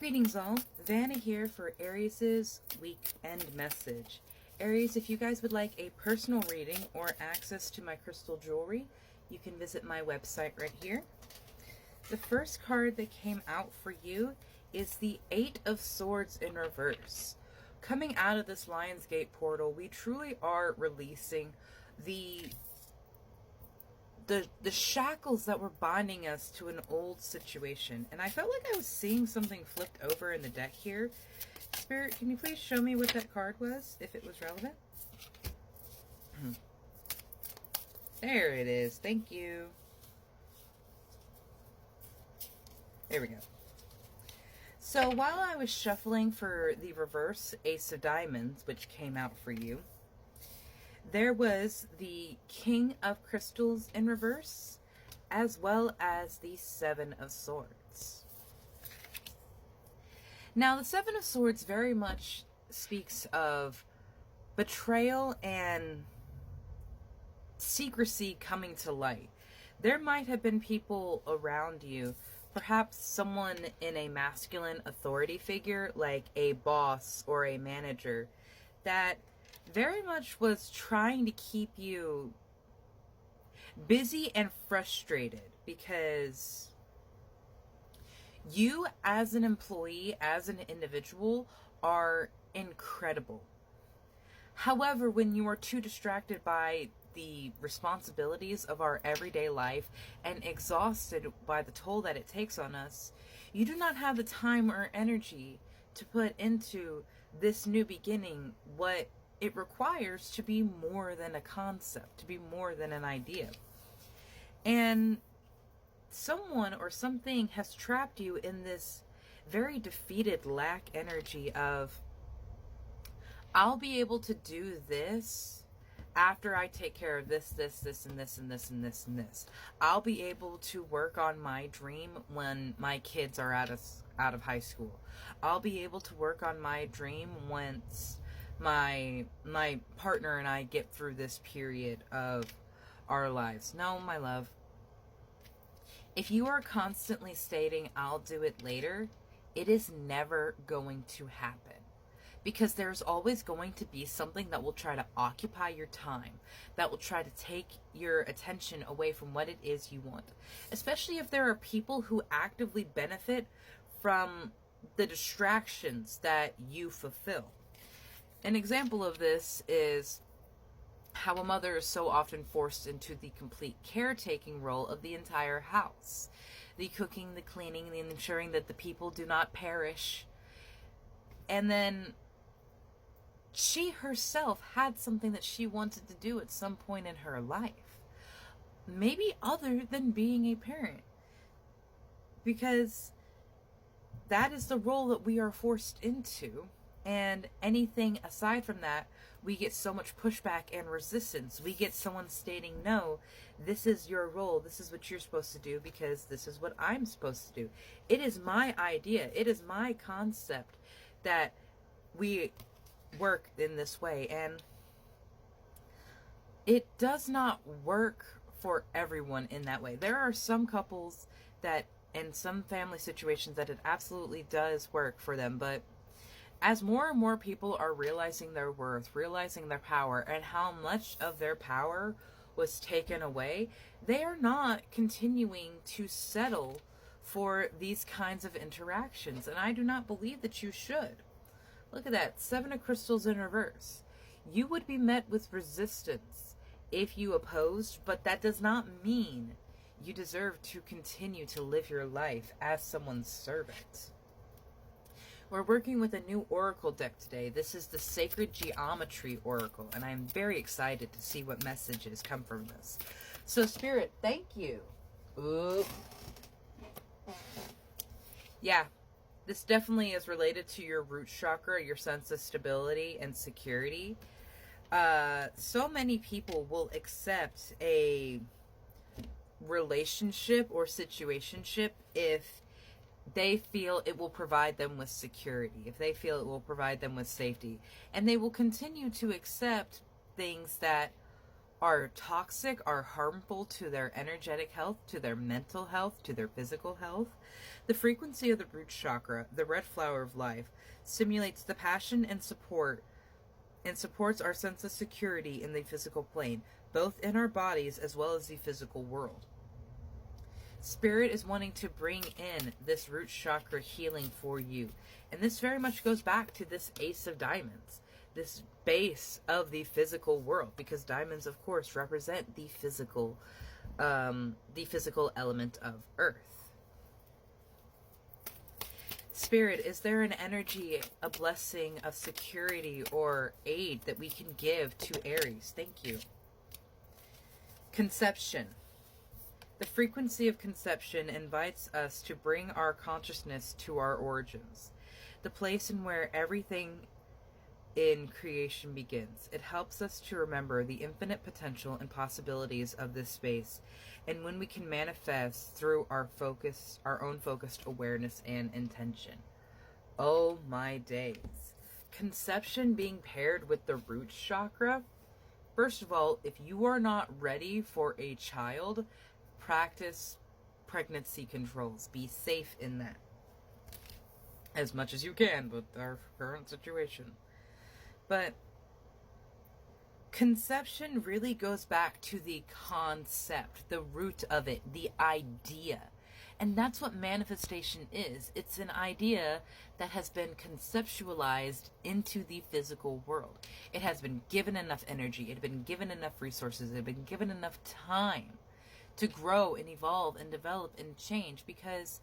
Greetings all, Vanna here for Aries' weekend message. Aries, if you guys would like a personal reading or access to my crystal jewelry, you can visit my website right here. The first card that came out for you is the Eight of Swords in reverse. Coming out of this Lionsgate portal, we truly are releasing the shackles that were binding us to an old situation. And I felt like I was seeing something flipped over in the deck here. Spirit, can you please show me what that card was, if it was relevant? There it is. Thank you. There we go. So while I was shuffling for the reverse Ace of Diamonds, which came out for you, there was the King of Crystals in reverse, as well as the Seven of Swords. Now, the Seven of Swords very much speaks of betrayal and secrecy coming to light. There might have been people around you, perhaps someone in a masculine authority figure, like a boss or a manager, that very much was trying to keep you busy and frustrated because you as an employee, as an individual, are incredible. However, when you are too distracted by the responsibilities of our everyday life and exhausted by the toll that it takes on us, you do not have the time or energy to put into this new beginning what it requires to be more than a concept, to be more than an idea. And someone or something has trapped you in this very defeated lack energy of, I'll be able to do this after I take care of this, and this, and this, and this. I'll be able to work on my dream when my kids are out of high school. I'll be able to work on my dream once my partner and I get through this period of our lives. No, my love. If you are constantly stating, I'll do it later, it is never going to happen. Because there's always going to be something that will try to occupy your time, that will try to take your attention away from what it is you want. Especially if there are people who actively benefit from the distractions that you fulfill. An example of this is how a mother is so often forced into the complete caretaking role of the entire house. The cooking, the cleaning, the ensuring that the people do not perish. And then she herself had something that she wanted to do at some point in her life. Maybe other than being a parent. Because that is the role that we are forced into. And anything aside from that, we get so much pushback and resistance. We get someone stating, no, this is your role. This is what you're supposed to do because this is what I'm supposed to do. It is my idea. It is my concept that we work in this way. And it does not work for everyone in that way. There are some couples that, and some family situations that it absolutely does work for them, but as more and more people are realizing their worth, realizing their power, and how much of their power was taken away, they are not continuing to settle for these kinds of interactions. And I do not believe that you should. Look at that, Seven of Crystals in reverse. You would be met with resistance if you opposed, but that does not mean you deserve to continue to live your life as someone's servant. We're working with a new oracle deck today. This is the Sacred Geometry Oracle, and I'm very excited to see what messages come from this. So, Spirit, thank you. Ooh. Yeah, this definitely is related to your root chakra, your sense of stability and security. So many people will accept a relationship or situationship if they feel it will provide them with security, if they feel it will provide them with safety. And they will continue to accept things that are toxic, are harmful to their energetic health, to their mental health, to their physical health. The frequency of the root chakra, the red flower of life, stimulates the passion and supports our sense of security in the physical plane, both in our bodies as well as the physical world. Spirit is wanting to bring in this root chakra healing for you. And this very much goes back to this Ace of Diamonds, this base of the physical world, because diamonds, of course, represent the physical element of Earth. Spirit, is there an energy, a blessing of security or aid that we can give to Aries? Thank you. Conception. The frequency of conception invites us to bring our consciousness to our origins, the place in where everything in creation begins. It helps us to remember the infinite potential and possibilities of this space, and when we can manifest through our own focused awareness and intention. Oh my days. Conception being paired with the root chakra. First of all, if you are not ready for a child, practice pregnancy controls. Be safe in that as much as you can with our current situation. But conception really goes back to the concept, the root of it, the idea. And that's what manifestation is. It's an idea that has been conceptualized into the physical world. It has been given enough energy. It has been given enough resources. It has been given enough time to grow and evolve and develop and change, because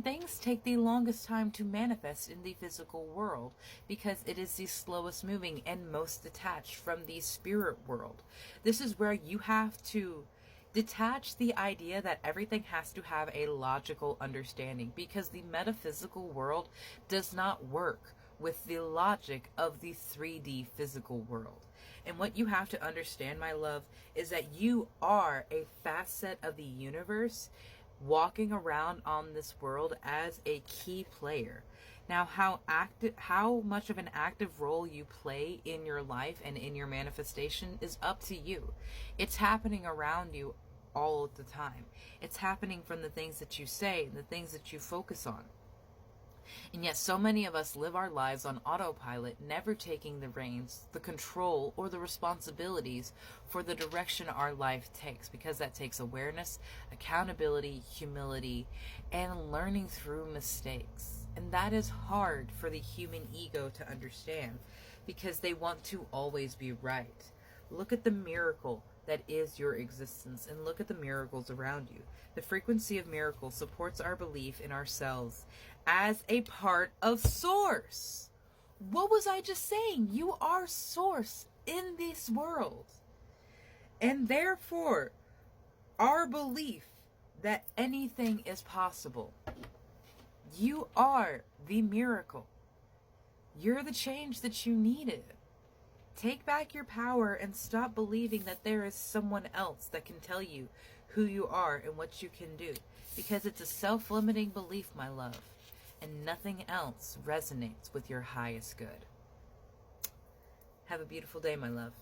things take the longest time to manifest in the physical world because it is the slowest moving and most detached from the spirit world. This is where you have to detach the idea that everything has to have a logical understanding, because the metaphysical world does not work with the logic of the 3D physical world. And what you have to understand, my love, is that you are a facet of the universe walking around on this world as a key player. Now, how much of an active role you play in your life and in your manifestation is up to you. It's happening around you all the time. It's happening from the things that you say and the things that you focus on. And yet so many of us live our lives on autopilot, never taking the reins, the control, or the responsibilities for the direction our life takes, because that takes awareness, accountability, humility, and learning through mistakes. And that is hard for the human ego to understand, because they want to always be right. Look at the miracle that is your existence, and look at the miracles around you. The frequency of miracles supports our belief in ourselves as a part of Source. What was I just saying? You are Source in this world. And therefore, our belief that anything is possible. You are the miracle. You're the change that you needed. Take back your power and stop believing that there is someone else that can tell you who you are and what you can do. Because it's a self-limiting belief, my love. And nothing else resonates with your highest good. Have a beautiful day, my love.